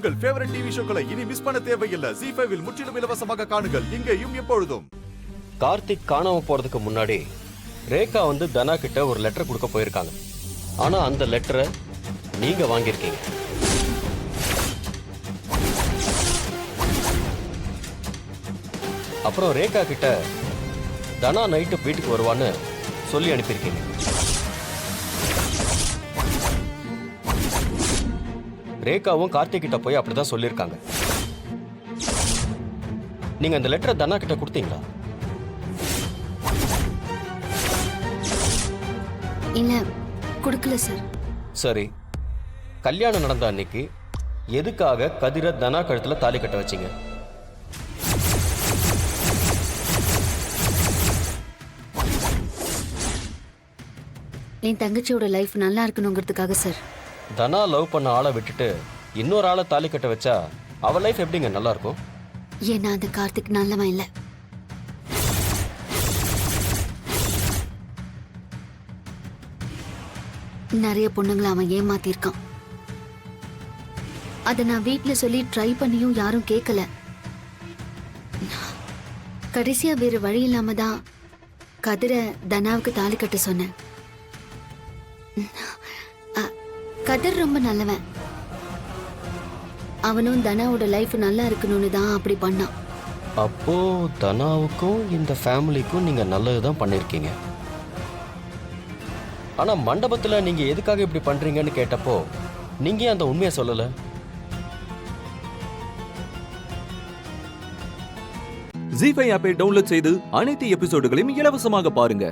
உங்கள் favourite TV ஷோக்களை இனி miss பண்ண தேவையில்லை. ZEE5 இல் முற்றிலும் இலவசமாக காணுங்கள். இங்கேயும் எப்பொழுதும். கார்த்திக் காணாம போறதுக்கு முன்னாடி ரேகா வந்து தனா கிட்ட ஒரு லெட்டர் கொடுக்க போயிருக்காங்க. ஆனா அந்த லெட்டரை நீங்க வாங்கியிருக்கீங்க. அப்புறம் ரேகா கிட்ட தனா நைட்டு வீட்டுக்கு வருவான்னு சொல்லி அனுப்பியிருக்கீங்க. ரேகாவும் கார்த்திக் கிட்ட போய் அப்படிதான் சொல்லியிருக்காங்க. நீங்க அந்த லெட்டரை தனா கிட்ட கொடுத்தீங்களா? இல்ல, கொடுக்கல சார். சரி, கல்யாணம் நடந்த அன்னைக்கு எதுக்காக கதிர தனா கழுத்துல தாலி கட்ட வச்சீங்க? என் தங்கச்சியோட லைஃப் நல்லா இருக்கணுங்கிறதுக்காக சார். தனா லவ் பண்ண ஆளை விட்டுட்டு இன்னொரு ஆளை தாலி கட்ட வச்சா அவ லைஃப் எப்படிங்க நல்லா இருக்கும்? ஏன்னா அந்த கார்த்திக் நல்லவன் இல்ல. நிறைய பொண்ணுங்களை அவன் ஏமாத்திருக்கான். அத நான் வீட்டுல சொல்லி ட்ரை பண்ணியும் யாரும் கேட்கல. கடைசியா வேற வழி இல்லாம தான் கதிர தனாவுக்கு தாலி கட்ட சொன்னேன். கதிர் ரொம்ப நல்லவன். அவனும் தனாவோட லைஃப் நல்லா இருக்கணும்னு தான் அப்படி பண்ணான். அப்போ தனாவுக்கும் இந்த ஃபேமிலிக்கும் நீங்க நல்லதுதான் பண்ணிருக்கீங்க. ஆனா மண்டபத்துல நீங்க எதுக்காக இப்படி பண்றீங்கன்னு கேட்டப்போ நீங்க அந்த உண்மையை சொல்லல. ZEE5 ஆப்பை டவுன்லோட் செய்து அனைத்து எபிசோடுகளையும் இலவசமாக பாருங்க.